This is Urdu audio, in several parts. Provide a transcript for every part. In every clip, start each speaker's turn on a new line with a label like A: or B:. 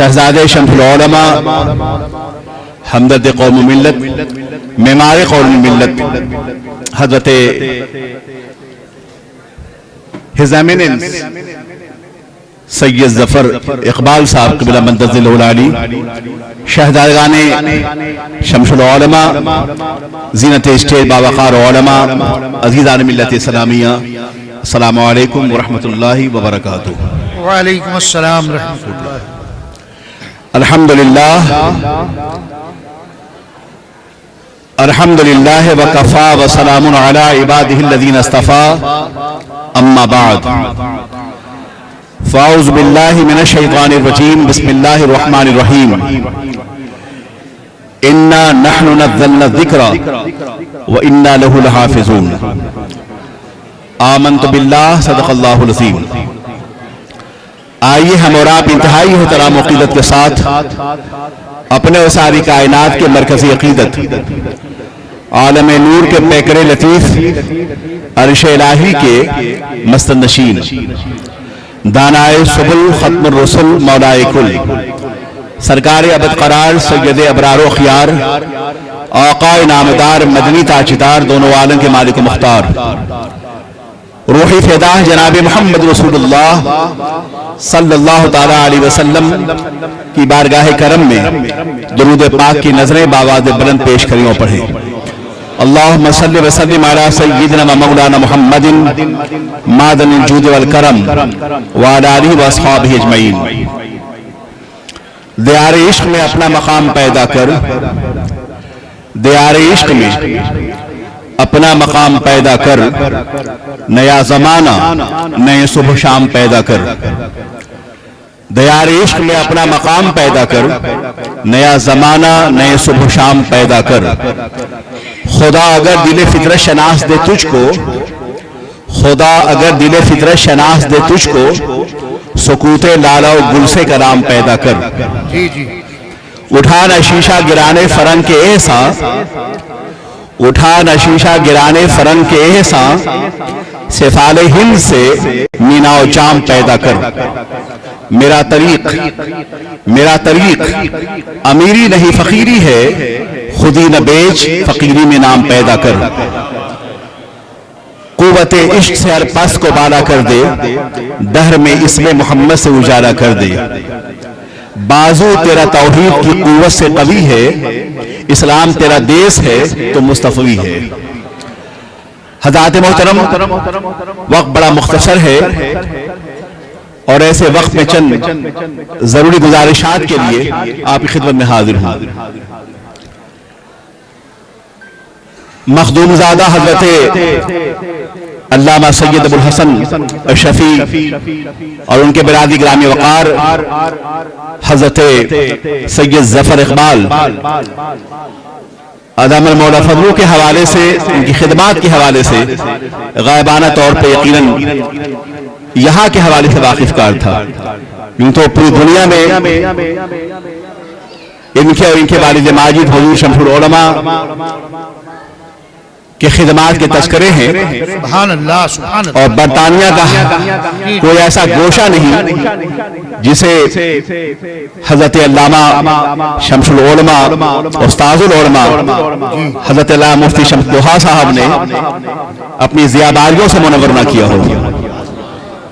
A: شہزادے شمس العلماء، ہمدرد قوم و ملت، معمار قوم و ملت، حضرت ہز ایمیننس سید ظفر اقبال صاحب قبلہ منتظر العالی، شہزادگان شمس العلماء، زینت اسٹیج باوقار علماء، عزیزان ملت اسلامیہ، السلام علیکم ورحمۃ اللہ وبرکاتہ۔
B: وعلیکم السلام ورحمۃ اللہ۔
A: الحمدللہ الحمدللہ وکفا وسلام علی عبادہ الذین اصطفیٰ، اما بعد فاعوذ باللہ من الشیطان الرجیم، بسم اللہ الرحمن الرحیم، انا نحن نزلنا الذکر وانا لہ لحافظون، آمنت باللہ، صدق اللہ العظیم۔ آئیے ہم اور آپ انتہائی احترام و عقیدت کے ساتھ اپنے و ساری کائنات کے مرکزی عقیدت عالم نور کے پیکر لطیف عرش الہی کے مستنشین دانائے سبل ختم الرسل مولائے کل سرکار ابد قرار سید ابرار و خیار آقا نامدار مدنی تاجدار دونوں عالم کے مالک و مختار روحی فدا جناب محمد رسول اللہ صلی اللہ تعالی علیہ وسلم کی بارگاہ کرم میں درود پاک کی نظریں باواز بلند پیش کریوں پڑھیں۔ اللہم صلی وسلم علی سیدنا و مولانا محمد معدن الجود والکرم وعلی آلہ و اصحابہ اجمعین۔ دیار عشق میں اپنا مقام پیدا کر، دیار عشق میں اپنا مقام پیدا کر، نیا زمانہ نئے صبح شام پیدا کر، دیار عشق میں اپنا مقام پیدا کر، نیا زمانہ نئے صبح شام پیدا کر۔ خدا اگر دل فطرت شناس دے تجھ کو، خدا اگر دل فطرت شناس دے تجھ کو، سکوت لالا و گل سے کلام پیدا کر۔ اٹھانا شیشہ گرانے فرنگ کے احساس، اٹھانا شیشہ گرانے فرنگ کے احساس، سفال ہند سے مینا و جام پیدا کر۔ میرا طریق امیری نہیں فقیری ہے، خودی نہ بیچ فقیری میں نام پیدا کر۔ قوت عشق سے ہر پس کو بالا کر دے، دہر میں اسم محمد سے اجالا کر دے۔ بازو تیرا توحید کی قوت سے قوی ہے، اسلام تیرا دیس ہے تو مصطفی ہے۔ حضرات محترم، وقت بڑا مختصر ہے اور ایسے وقت میں چند ضروری گزارشات کے لیے آپ کی خدمت میں حاضر ہوں۔ مخدوم زادہ حضرت علامہ سید ابو الحسن الشفیع اور ان کے برادری گرامی وقار حضرت سید ظفر اقبال ادم المولا فضلو کے حوالے سے، ان کی خدمات کے حوالے سے غائبانہ طور پہ یقیناً یہاں کے حوالے سے واقف کار تھا، یوں تو پوری دنیا میں ان کے اور ان کے والد ماجد حضور شمس العلماء کے خدمات کے تذکرے ہیں،
B: سبحان اللہ سبحان اللہ۔
A: اور برطانیہ کا کوئی ایسا گوشہ نہیں جسے حضرت علامہ شمس العلماء استاذ العلماء حضرت علامہ مفتی شمس دوحہ صاحب نے اپنی ضیاباریوں سے منور نہ کیا ہو۔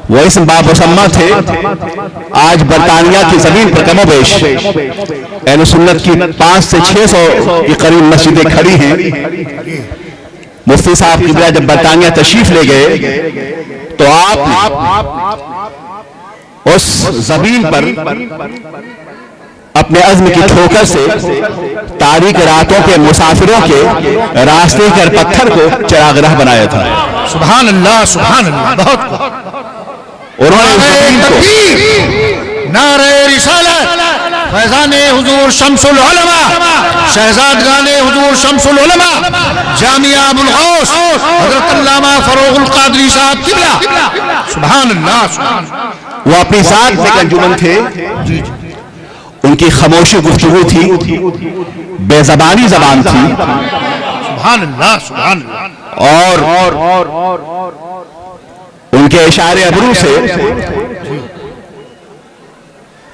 A: وہ اس باب مسمہ تھے۔ آج برطانیہ کی زمین پر کم و بیش اہل سنت کی 500 سے 600 کی قریب مسجدیں کھڑی ہیں۔ مفتی صاحب قبلہ جب برطانیہ تشریف لے گئے تو آپ اس زمین پر اپنے عزم کی ٹھوکر سے تاریک راتوں کے مسافروں کے راستے کر پتھر کو چراغ راہ بنایا تھا۔
B: سبحان اللہ سبحان اللہ۔ بہت
A: انہوں نے
B: نعرہ رسالت، فیضان حضور شمس العلماء، شہزادگان حضور شمس العلماء، جامعہ ابو الغوث حضرت علامہ فروغ القادری صاحب قبلہ، سبحان اللہ سبحان اللہ۔
A: وہ اپنی ذات میں انجمن تھے، ان کی خاموشی گفتگو تھی، بے زبانی زبان تھی،
B: سبحان اللہ سبحان اللہ۔
A: اور ان کے اشارے ابرو سے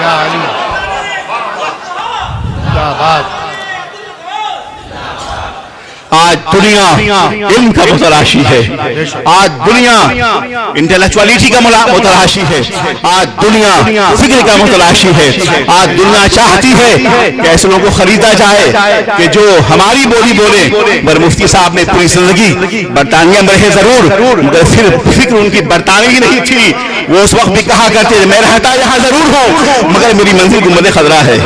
B: یا علی کیا بات.
A: آج دنیا علم کا متلاشی ہے, آج دنیا انٹلیکچولیٹی کا متلاشی ہے, آج دنیا فکر کا متلاشی ہے, آج دنیا چاہتی ہے کہ ایسے لوگوں کو خریدا جائے کہ جو ہماری بولی بولے. مگر مفتی صاحب نے پوری زندگی برطانیہ میں رہے ضرور, مگر صرف فکر ان کی برطانوی نہیں تھی. وہ اس وقت بھی کہا کرتے میں رہتا یہاں ضرور ہوں مگر میری منزل گنبد خضرا ہے,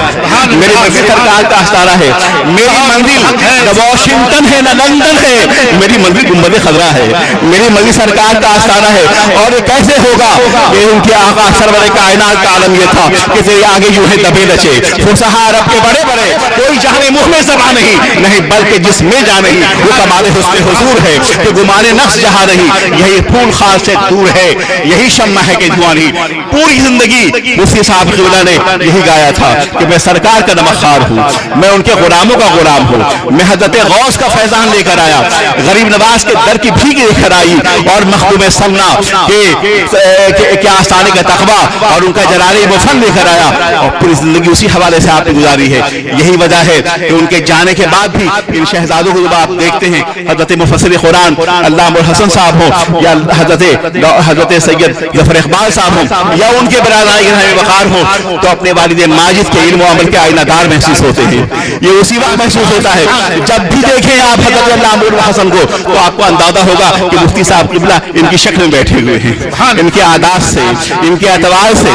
A: میری منزل سرکار کا آستانہ ہے, میری منزل نہ واشنگٹن ہے نہ لندن ہے, میری منزل گنبد خضرا ہے, میری منزل سرکار کا آستانہ ہے. اور یہ کیسے ہوگا کہ ان کے آقا سرور کائنات کا عالم یہ تھا کہ تیرے آگے یوں ہے دبے نچے فصحا عرب کے بڑے بڑے, کوئی جانے منہ میں زباں نہیں بلکہ جس میں جا نہیں. وہ کمال حسن حضور ہے کہ گمان نفس جہاں نہیں, یہی پھول خاص سے دور ہے, یہی شمع ہے کہ جوانی. پوری زندگی مفتی صاحب قبلہ نے یہی گایا تھا کہ میں سرکار کا نمکخوار ہوں, میں ان کے غلاموں کا غلام ہوں. میں حضرت غوث کا فیضان لے کر آیا, غریب نواز کے در کی بھیگ لے کر آئی, اور مخدوم سمنا کے آستانے کا تقویٰ اور ان کا جلال مفن لے کر آیا, اور پوری زندگی اسی حوالے سے آپ نے گزاری ہے. یہی وجہ ہے کہ ان کے جانے کے بعد بھی ان شہزادوں کو جب آپ دیکھتے ہیں, حضرت مفسر قرآن علامہ الحسن صاحب ہوں یا حضرت سید ظفر اقبال صاحب ہوں یا ان کے برادران وقار ہوں, تو اپنے والد ماجد کے علم و عمل کے آئینہ دار محسوس ہوتے ہیں. یہ اسی وقت محسوس ہوتا ہے جب بھی دیکھیں آپ حضرت علامہ الحسن کو, تو آپ کو اندازہ ہوگا کہ مفتی صاحب قبلہ ان کی شکل میں بیٹھے ہوئے ہیں. ان کے عادات سے, ان کے اعتبار سے,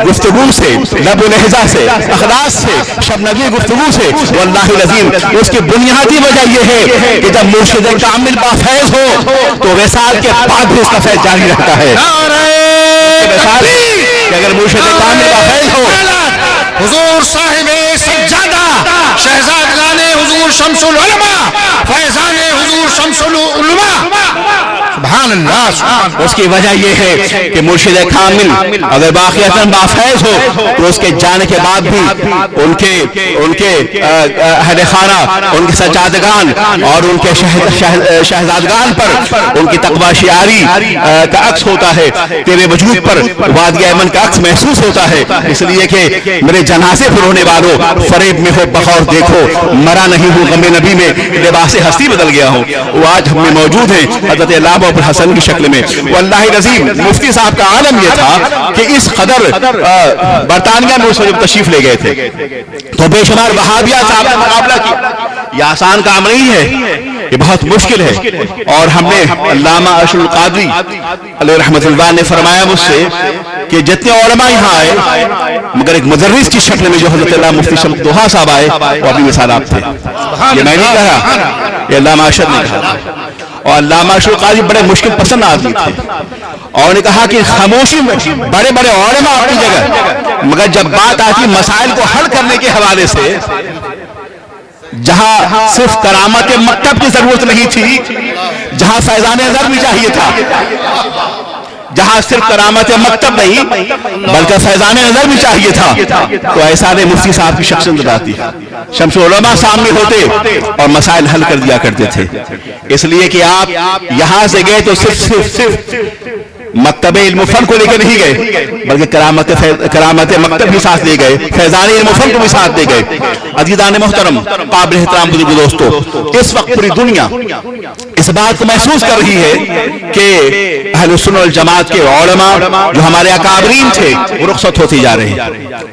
A: گفتگو سے, لب و لہجہ سے, اخلاق سے, شبنگی گفتگو سے, واللہ العظیم اس کی بنیادی وجہ یہ ہے کہ جب مرشد کامل بافیض ہو تو وصال کے بعد بھی اس کا فیض جاری رہتا ہے. کہ اگر مرشد کامل بافیض ہو,
B: حضور صاحب سجادہ شہزادگان حضور شمس العلماء فیضان حضور شمس العلماء, سبحان اللہ.
A: اس کی وجہ یہ ہے کہ مرشد کامل اگر باقیاتاً بافیض ہو تو اس کے جانے کے بعد بھی ان کے اہل خانہ, ان کے سجادگان اور ان کے شہزادگان پر ان کی تقویٰ شعاری کا عکس ہوتا ہے. تیرے وجود پر وادی ایمن کا عکس محسوس ہوتا ہے, اس لیے کہ میرے جنازے پر ہونے والوں فریب میں ہو بغور دیکھو, مرا نہیں ہوں غم نبی میں لباس ہستی بدل گیا ہوں. وہ آج ہم میں موجود ہیں حضرت علامہ الحسن کی شکل میں. واللہ العظیم مفتی صاحب کا عالم یہ تھا کہ اس قدر برطانیہ میں اس وقت تشریف لے گئے تھے تو بے شمار وہابیات صاحب نے مقابلہ کیا. یہ آسان کام نہیں ہے, یہ بہت مشکل ہے. اور ہم نے علامہ اشرف القادری علیہ رحمۃ اللہ نے فرمایا مجھ سے کہ جتنے علماء یہاں آئے مگر ایک مدرس کی شکل میں جو حضرت اللہ مفتی شمس دوحہ صاحب آئے وہ اپنی مثال آپ تھے. یہ میں نہیں کہا, یہ علامہ اشرف نے کہا. اور علامہ اشرف القادری بڑے مشکل پسند آدمی تھے, اور نے کہا کہ خاموشی میں بڑے بڑے علماء اپنی جگہ, مگر جب بات آتی مسائل کو حل کرنے کے حوالے سے, جہاں صرف کرامت مکتب کی ضرورت نہیں تھی, جہاں فیضان نظر بھی چاہیے تھا, جہاں صرف کرامت مکتب نہیں بلکہ فیضان نظر بھی چاہیے تھا, تو ایسا نے مفتی صاحب کی شخص نظر آتی. شمس علماء سامنے ہوتے اور مسائل حل کر دیا کرتے تھے. اس لیے کہ آپ یہاں سے گئے تو صرف مکتب علم و فن کو لے کے نہیں گئے بلکہ کرامت مکتب بھی ساتھ لے گئے, فیضان علم و فن کو بھی ساتھ لے گئے. عزیزان محترم, قابل احترام بزرگ دوستو, اس وقت پوری دنیا اس بات کو محسوس کر رہی ہے کہ اہل سنت والجماعت کے علماء جو ہمارے اکابرین تھے وہ رخصت ہوتی جا رہے ہیں.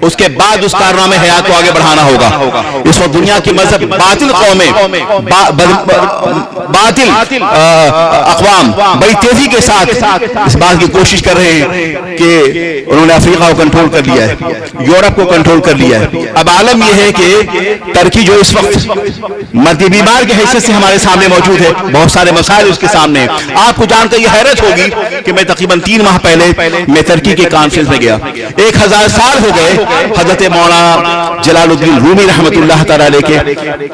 A: اس کے بعد اس کارنامے حیات کو آگے بڑھانا ہوگا. اس وقت دنیا کی مذہب باطل قومیں, باطل اقوام بڑی تیزی کے ساتھ اس بات کی کوشش کر رہے ہیں کہ انہوں نے افریقہ کو کنٹرول کر لیا ہے, یورپ کو کنٹرول کر لیا ہے. اب عالم یہ ہے کہ ترکی جو اس وقت مردی بیمار کی حیثیت سے ہمارے سامنے موجود ہے, بہت سارے مسائل اس کے سامنے ہیں. آپ کو جان کر یہ حیرت ہوگی کہ میں تقریباً 3 ماہ پہلے میں ترکی کے کانفرنس میں گیا. 1000 سال ہو گئے حضرت مولانا جلال الدین رومی رحمۃ اللہ تعالی علیہ کے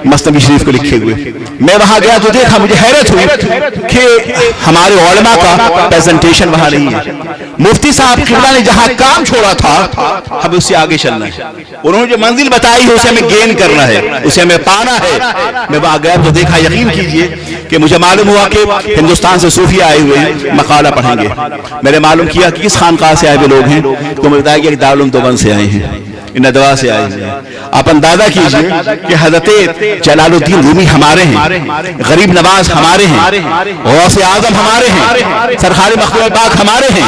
A: مثنوی شریف کو لکھے ہوئے. میں وہاں گیا تو دیکھا, مجھے حیرت ہوئی کہ ہمارے علماء کا پریزنٹیشن وہاں نہیں ہے. مفتی صاحب قبلہ نے جہاں کام چھوڑا تھا ہمیں اس سے آگے چلنا ہے. انہوں نے جو منزل بتائی ہے اسے ہمیں گین کرنا ہے, اسے ہمیں پانا ہے. میں وہاں گیا تو دیکھا, یقین کیجئے کہ مجھے معلوم ہوا کہ ہندوستان سے صوفی آئے ہوئے ہیں, مقالہ پڑھیں گے. میں نے معلوم کیا کہ کس خانقاہ سے آئے ہوئے لوگ ہیں, تو مجھے بتایا کہ دارالعلوم دیوبند سے آئے ہیں. ندوا سے آئے ہیں. آپ اندازہ کیجئے کہ حضرت جلال الدین رومی ہمارے ہیں, غریب نواز ہمارے ہیں, غوث اعظم ہمارے ہیں, سرکار مخدوم پاک ہمارے ہیں,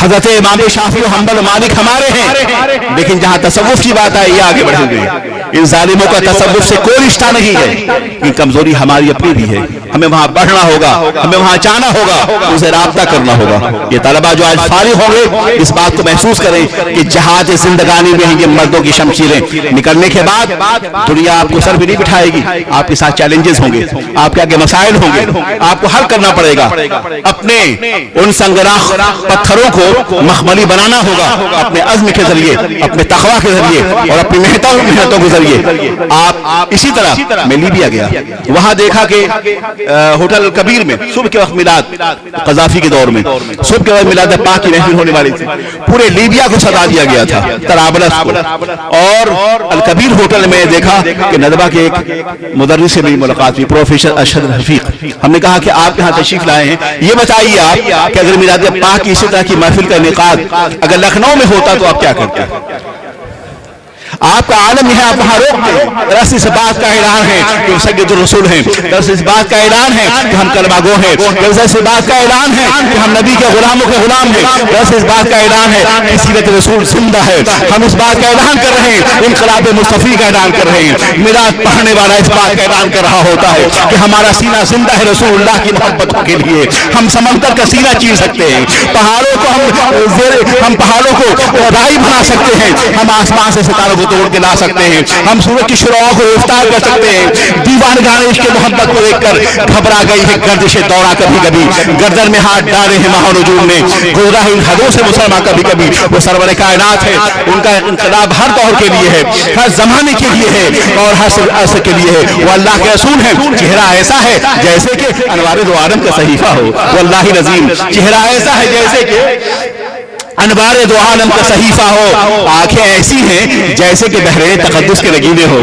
A: حضرت امام شافعی و حنبل و مالک ہمارے ہیں. لیکن جہاں تصوف کی بات آئی, یہ آگے بڑھ گئی. ان ظالموں کا تصوف سے کوئی رشتہ نہیں ہے. یہ کمزوری ہماری اپنی بھی ہے. ہمیں وہاں بڑھنا ہوگا, ہمیں وہاں جانا ہوگا, اسے رابطہ کرنا ہوگا. یہ طلبہ جو آج فارغ ہوں گے اس بات کو محسوس کریں کہ جہاز زندگانی میں ہیں یہ مردوں کی شمشیریں. نکلنے کے بعد دنیا آپ کو سر بھی نہیں بٹھائے گی. آپ کے ساتھ چیلنجز ہوں گے, آپ کے آگے مسائل ہوں گے, آپ کو حل کرنا پڑے گا. اپنے ان سنگراخ پتھروں کو مخملی بنانا ہوگا اپنے عزم کے ذریعے, اپنے تقویٰ کے ذریعے اور اپنی محنتوں کے ذریعے. آپ اسی طرح میں لیبیا گیا, وہاں دیکھا کہ ہوٹل کبیر میں صبح کے وقت میلاد, قذافی کے دور میں صبح کے وقت میلاد پاک کی محفل ہونے والی تھی. پورے لیبیا کو سجا دیا گیا تھا, طرابلس کو. اور الکبیر ہوٹل میں دیکھا کہ ندوہ کے ایک مدرس سے میری ملاقات ہوئی, پروفیسر ارشد رفیق. ہم نے کہا کہ آپ یہاں تشریف لائے ہیں, یہ بتائیے آپ کہ اگر میلاد پاک کی اسی طرح کی محفل کا انعقاد اگر لکھنؤ میں ہوتا تو آپ کیا کرتے؟ آپ کا عالم یہ ہے, آپ وہاں روکتے ہیں. درس اس بات کا اعلان ہے کہ وہ سید الرسول ہیں, درس اس بات کا اعلان ہے کہ ہم کلمہ گو ہیں, درس اس بات کا اعلان ہے کہ ہم نبی کے غلاموں کے غلام ہیں, درس اس بات کا اعلان ہے کہ سیرت رسول زندہ ہے. ہم اس بات کا اعلان کر رہے ہیں, انقلاب مصطفی کا اعلان کر رہے ہیں. میلاد پڑھنے والا اس بات کا اعلان کر رہا ہوتا ہے کہ ہمارا سینہ زندہ ہے رسول اللہ کی محبتوں کے لیے. ہم سمندر کا سینہ چیر سکتے ہیں, پہاڑوں کو ہم پہاڑوں کو رائی بنا سکتے ہیں, ہم آسمان سے ستاروں کو توڑ کے لا سکتے ہیں, ہم سورج کی شعاع کو افطار کر سکتے ہیں. دیوان گانے اس کے محبت کو دیکھ کر گھبرا گئی ہے گردش دورہ کبھی کبھی, گردن میں ہاتھ ڈالے ہیں ماہ نجوم نے, گزرا ہے ان حدوں سے مسلمان کبھی کبھی. وہ سرور کائنات ہے, ان کا انقلاب ہر دور کے لیے ہے, ہر زمانے کے لیے ہے اور ہر عصر کے لیے ہے. وہ اللہ کے رسول ہیں, چہرہ ایسا ہے جیسے کہ انوار دو عالم کا صحیفہ ہو. واللہ العظیم چہرہ ایسا ہے جیسے کہ انوار دو عالم کا صحیفہ ہو. آنکھیں ایسی ہیں جیسے کہ بحرین تقدس کے نگینے ہو.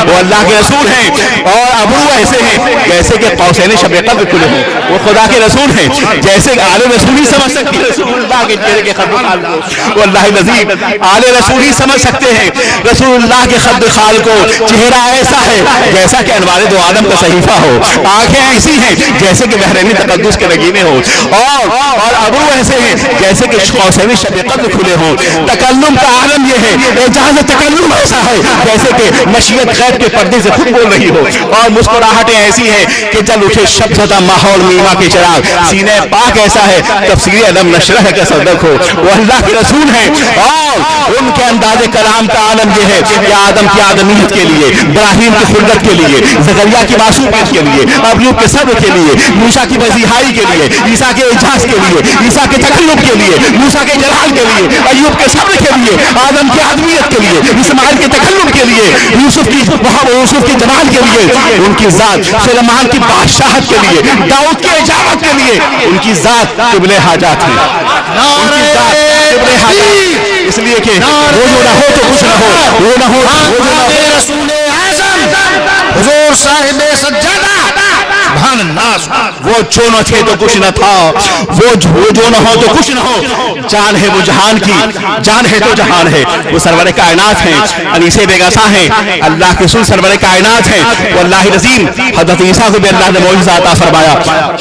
A: وہ اللہ کے رسول ہیں, اور ابرو ایسے ہیں جیسے کہ قوسین شب قدر کھلے ہوں. وہ خدا کے رسول ہیں جیسے کہ آل رسول ہی سمجھ سکتے ہیں رسول اللہ کے چہرے کے خد خال کو. وہ اللہ نظیم آل رسول ہی سمجھ سکتے ہیں رسول اللہ کے خد خال کو. چہرہ ایسا ہے جیسا کہ انوار دو عالم کا صحیفہ ہو. آنکھیں ایسی ہیں جیسے کہ بحرین تقدس کے نگینے ہو, اور ابرو ایسے ہیں جیسے کہ قوسین شب قدر کھلے ہوں. تکلم کا عالم یہ ہے, اعجاز تکلم ایسا ہے جیسے کہ مشیت غیب کے پردے سے خود بول رہی ہو, اور مسکراہٹیں ایسی ہیں کہ جل اٹھے شب زدہ ماحول میما کے چراغ. سینہ پاک ایسا ہے تفسیر علم نشرح کا صدق ہو. وہ اللہ کے رسول ہیں, اور ان کے انداز کلام کا عالم یہ ہے کہ آدم کی آدمیت کے لیے, ابراہیم کی خلت کے لیے, زکریا کی معصومیت کے لیے, ایوب کے صبر کے لیے, موسیٰ کی مسیحائی کے لیے, عیسیٰ کے اعجاز کے لیے, عیسیٰ کے تکلم کے لیے, موسیٰ کے جلال کے لیے, ایوب کے صبر کے لیے, آدم کی آدمیت کے لیے, اسماعیل کے تکلم کے لیے, یوسف کی جمال کے لیے, ان کی ذات سلیمان کی بادشاہت کے لیے, داؤد کی اجابت کے لیے, ان کی ذات قبلِ حاجات ہے. ان کی ذات قبلِ حاجات, اس لیے کہ وہ جو نہ ہو تو کچھ نہ ہو, وہ نہ ہو وہ جو نہ ہو.
B: رسول اعظم حضور صاحب سجادہ سبحان اللہ,
A: وہ جو نہ تھے تو کچھ نہ تھا, وہ جو نہ ہو تو کچھ نہ ہو. جان ہے وہ جہان کی, جان ہے تو جہان ہے. وہ سرور کائنات ہیں, انیس بیگانہ ہیں, اللہ کے رسول سرور کائنات ہیں. وہ اللہ نظیم حضرت عیسیٰ کو بھی اللہ نے معجزہ عطا فرمایا,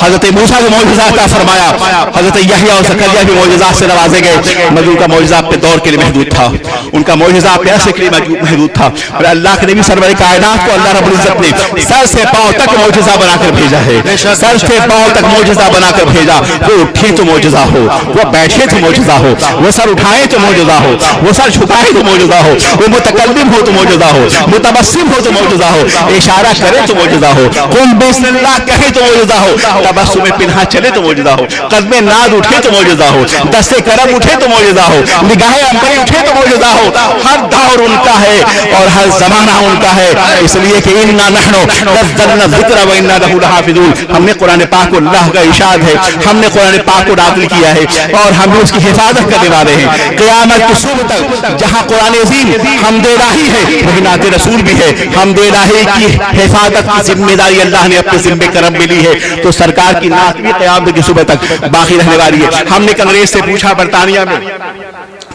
A: حضرت موسیٰ کو معجزہ عطا فرمایا, حضرت یحییٰ اور زکریا بھی معجزات سے نوازے گئے, مگر ان کا معجزہ اپنے دور کے لیے محدود تھا, ان کا معجزہ اپنے عصر کے لیے محدود تھا. اور اللہ کے نبی سرور کائنات کو اللہ رب العزت نے سر سے پاؤں تک معجزہ بنا کر بھیجا ہے, سر سے پاؤں تک معجزہ بنا کر بھیجا. وہ اٹھے تو معجزہ ہو, وہ بیٹھے تو معجزہ ہو, وہ سر اٹھائے تو معجزہ ہو, وہ سر جھکائے تو معجزہ ہو, وہ متکلم ہو تو معجزہ ہو, متبسم ہو تو معجزہ ہو, اشارہ کرے تو معجزہ ہو, قل بسم اللہ کہے تو معجزہ ہو, تبسم پنہا چلے تو معجزہ ہو, قدم ناز اٹھے تو معجزہ ہو, دست کرم اٹھے تو معجزہ ہو, نگاہ امبری اٹھے تو معجزہ ہو. ہر دور ان کا ہے اور ہر زمانہ ان کا ہے, اس لیے کہ انا نحن نزلنا الذکر و انا لہ لحافظون. ہم نے قرآن پاک کو اللہ کا ارشاد ہے, ہم نے قرآن پاک کو نازل کیا ہے اور ہم اس کی حفاظت کرنے والے ہیں. قیامت کی صبح تک جہاں قرآن عظیم حمد الہی ہے وہی نعت رسول بھی ہے. حمد الہی کی حفاظت کی ذمہ داری اللہ نے اپنے ذمہ کرم میں لی ہے, تو سرکار کی نعت بھی قیامت کی صبح تک باقی رہنے والی ہے. ہم نے کنگریس سے پوچھا برطانیہ میں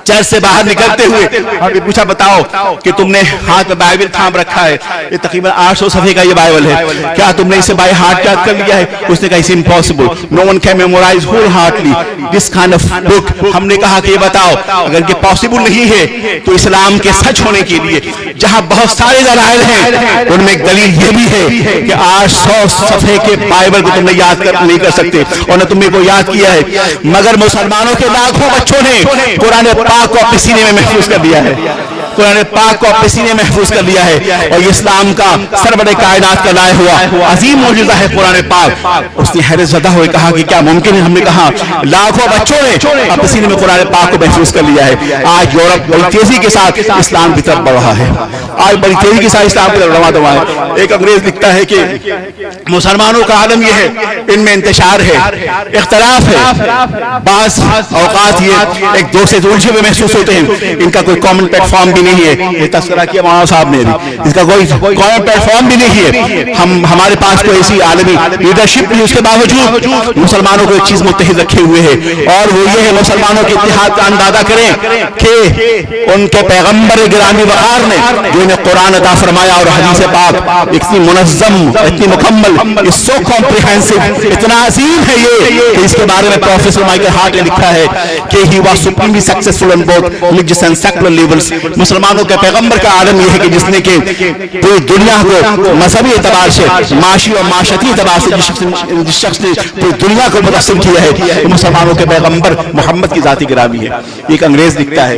A: چرچ سے باہر نکلتے ہوئے ہم نے پوچھا بتاؤ کہ تم نے ہاتھ میں بائبل تھام رکھا ہے, یہ تقریباً 800 صفحے کا یہ بائبل ہے, کیا تم نے اسے بائی ہارٹ یاد کر لیا ہے؟ اس نے کہا it's impossible, no one can memorize wholeheartedly this kind of book. ہم نے کہا کہ یہ بتاؤ اگر یہ پاسبل نہیں ہے تو اسلام کے سچ ہونے کے لیے جہاں بہت سارے دلائل ہیں ان میں ایک دلیل یہ بھی ہے کہ 800 صفحے کے بائبل کو تم نے یاد نہیں کر سکتے اور نہ تم نے کو یاد کیا ہے, مگر مسلمانوں کے لاکھوں بچوں نے قرآن پاک کو اپنے سینے میں محفوظ کر لیا ہے, قرآن پاک کو اپنے سینے محفوظ کر لیا ہے, اور یہ اسلام کا سرور کائنات کا لائے ہوا عظیم معجزہ ہے قرآن پاک. اس نے حیرت زدہ ہوئے کہا کہ کیا ممکن ہے؟ ہم نے کہا لاکھوں بچوں نے اپنے سینے میں قرآن پاک کو محفوظ کر لیا ہے. آج یورپ بڑی تیزی کے ساتھ اسلام کی طرف بڑھ رہا ہے, آج بڑی تیزی کے ساتھ اسلام کی طرف رواں دوا ہے. ایک انگریز لکھتا ہے کہ مسلمانوں کا عالم یہ ہے, ان میں انتشار ہے, اختلاف ہے, بعض اوقات یہ ایک دوسرے سے الجھے ہوئے محسوس ہوتے ہیں, ان کا کوئی کامن پلیٹ فارم بھی نہیں ہے. یہ تذکرہ کیا مولانا صاحب نے بھی, اس کا کوئی کامن پلیٹ فارم بھی نہیں ہے. ہمارے پاس کوئی ایسی عالمی لیڈرشپ نہیں, اس کے باوجود مسلمانوں کو ایک چیز متحد رکھے ہوئے ہے, اور وہ یہ ہے مسلمانوں کے اتحاد کا اندازہ کریں کہ ان کے پیغمبر گرامی وقار نے جو انہیں قرآن عطا فرمایا اور حدیث پاک اتنی منظم, اتنی مکمل, سو کمپریہنسو, اتنا عظیم ہے یہ کہ اس کے بارے میں پروفیسر مائیکل ہارٹ نے لکھا ہے کہ he was supremely successful on both religious and secular levels. مسلمانوں کے پیغمبر کا عالم یہ ہے کہ جس نے کہ پوری دنیا کو مذہبی اعتبار سے, معاشی اور معاشرتی اعتبار سے جس شخص نے پوری دنیا کو متاثر کیا ہے وہ مسلمانوں کے پیغمبر محمد کی ذاتی گرامی ہے. ایک انگریز لکھتا ہے,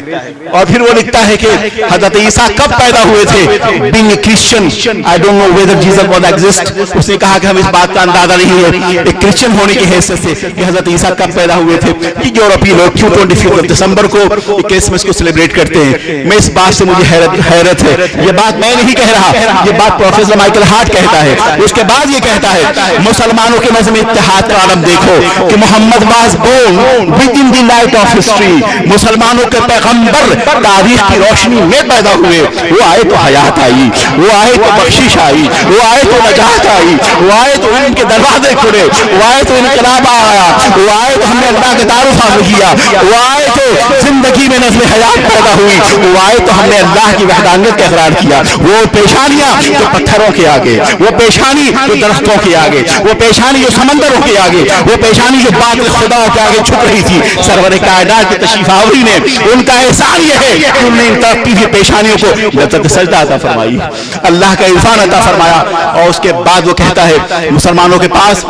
A: اور پھر وہ لکھتا ہے کہ حضرت عیسیٰ کب پیدا ہوئے تھے. being a Christian I don't know whether Jesus was exist. اس نے کہا کہ ہم اس بات کا اندازہ نہیں ہے ایک کرسچن ہونے کی حیثیت سے کہ حضرت عیسیٰ کب پیدا ہوئے تھے. کہ یورپی لوگ کیوں 25 دسمبر کو کرسمس کو سیلیبریٹ کرتے ہیں, میں اس بات سے مجھے حیرت ہے. یہ بات میں نہیں کہہ رہا, یہ بات پروفیسر مائیکل ہارٹ کہتا ہے. اس کے بعد یہ کہتا ہے مسلمانوں کے نظم اتحاد کا عالم دیکھو کہ Muhammad was born with in the light of history. مسلمانوں کے پیغمبر تاریخ کی روشنی میں پیدا ہوئے. وہ آئے تو حیات آئی, وہ آئے تو بخشش آئی, وہ آئے تو نجات آئی, وہ آئے تو ان کے دروازے کھلے, وہ آئے تو انقلاب آیا, وہ آئے تو ہم نے اللہ کے تعارف حاصل کیا, وہ آئے تو زندگی میں نظم حیات پیدا ہوئی, وہ آئے تو ہم نے اللہ کی وحدانیت کا اقرار کیا. وہ پیشانیاں جو پتھروں کے آگے, وہ پیشانی جو درختوں کے آگے, وہ پیشانی جو سمندروں کے آگے, وہ پیشانی جو باطل خدا کے آگے چھپ رہی تھی, سرور کائنات کی تشریف آوری نے ان کا احسان یہ ہے کہ انہوں نے ان ترقی کی پیشانیوں کو لذت سجدہ عطا فرمائی, اللہ کا عرفان عطا فرمایا. اور اس کے بعد وہ کہتا ہے مسلمانوں کے پاس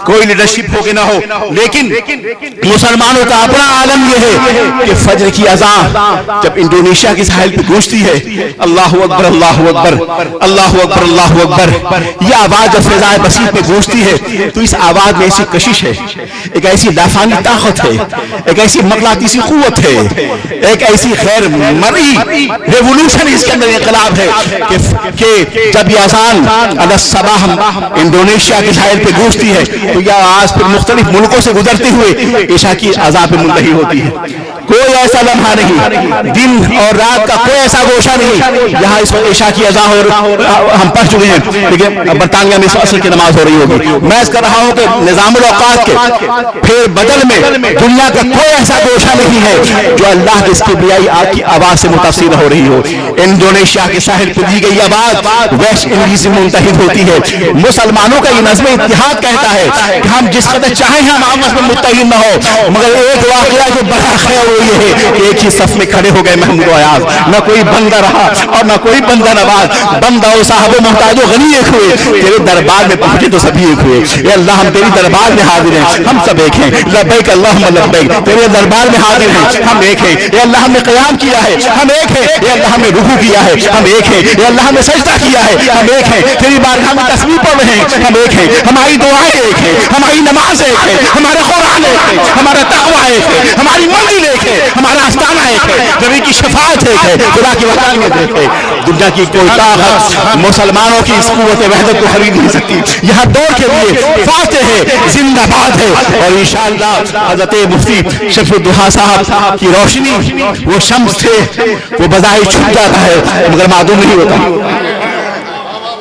A: کوئی لیڈرشپ ہو کہ نہ ہو, لیکن مسلمانوں کا اپنا عالم یہ ہے کہ فجر کی اذان جب انڈونیشیا کی ساحل پہ گونجتی ہے, اللہ اکبر اللہ اکبر اللہ اکبر اللہ اکبر, یہ آواز جب فضائے بسیط میں گونجتی ہے تو اس آواز میں ایسی کشش ہے, ایک ایسی لافانی طاقت ہے, ایک ایسی مغناطیسی قوت ہے, ایک ایسی غیر مرئی ریولوشن اس کے اندر انقلاب ہے کہ جب یہ اذان علی الصباح انڈونیشیا کی ساحل پہ گونجتی ہے تو یہ آواز پھر مختلف ملکوں سے گزرتے ہوئے عشاء کی اذان پہ منتہی ہوتی ہے. کوئی ایسا لمحہ نہیں, دن اور رات کا کوئی ایسا گوشہ نہیں یہاں اس وقت عشاء کی اذان ہم پڑھ چکے ہیں, لیکن برطانیہ میں اس عصر کی نماز ہو رہی ہوگی. میں اس کر رہا ہوں کہ نظام الاوقات کے پھر بدل میں دنیا کا کوئی ایسا گوشہ نہیں ہے جو اللہ کی اس کی بیائی آگ کی آواز سے متاثر ہو رہی ہو. انڈونیشیا کے ساحل پہ دی گئی آواز ویسٹ انڈیز سے منتحد ہوتی ہے. مسلمانوں کا یہ نظم اتحاد کہتا ہے کہ ہم جس قدر چاہیں ہم آپس میں متحد نہ ہو, مگر ایک واقعہ جو بڑا خیر وہ یہ ہے کہ ایک ہی صف میں کھڑے ہو گئے محمود و ایاز, نہ کوئی بندہ رہا اور نہ کوئی بندہ نواز. بندہ و صاحب و محتاج و غنی ایک ہوئے, تیرے دربار میں پہنچے تو سبھی ایک ہوئے. اے اللہ ہم تیری دربار میں حاضر ہیں, ہم سب ایک ہیں. لبیک اللہم لبیک, تیرے دربار میں حاضر ہیں, ہم ایک ہیں. اے اللہ ہم نے قیام کیا ہے, ہم ایک ہیں. اے اللہ ہم نے رکوع کیا ہے, ہم ایک ہیں. اے اللہ ہم نے سجدہ کیا ہے, ہم ایک ہیں. تیری بارگاہ میں تسبیح پڑھ رہے ہیں, ہم ایک ہیں. ہماری دعائیں ایک ہیں, ہماری نماز ایک ہے, ہمارا قرآن ایک ہے, ہمارا تقویٰ ایک ہے, ہماری منزل ایک ہے, ہمارا آستانہ ایک ہے, نبی کی شفاعت ایک ہے, خدا کی وحدانیت ایک ہے. دنیا کی کوئی طاقت مسلمانوں کی اس قوت وحدت کو خرید نہیں سکتی. یہاں دور کے لیے فاتح ہے, زندہ باد ہے, اور انشاءاللہ حضرت مفتی شفیع الدہا صاحب کی روشنی وہ شمس تھے, وہ بظاہر چھپ جاتا ہے مگر معدوم نہیں ہوتا.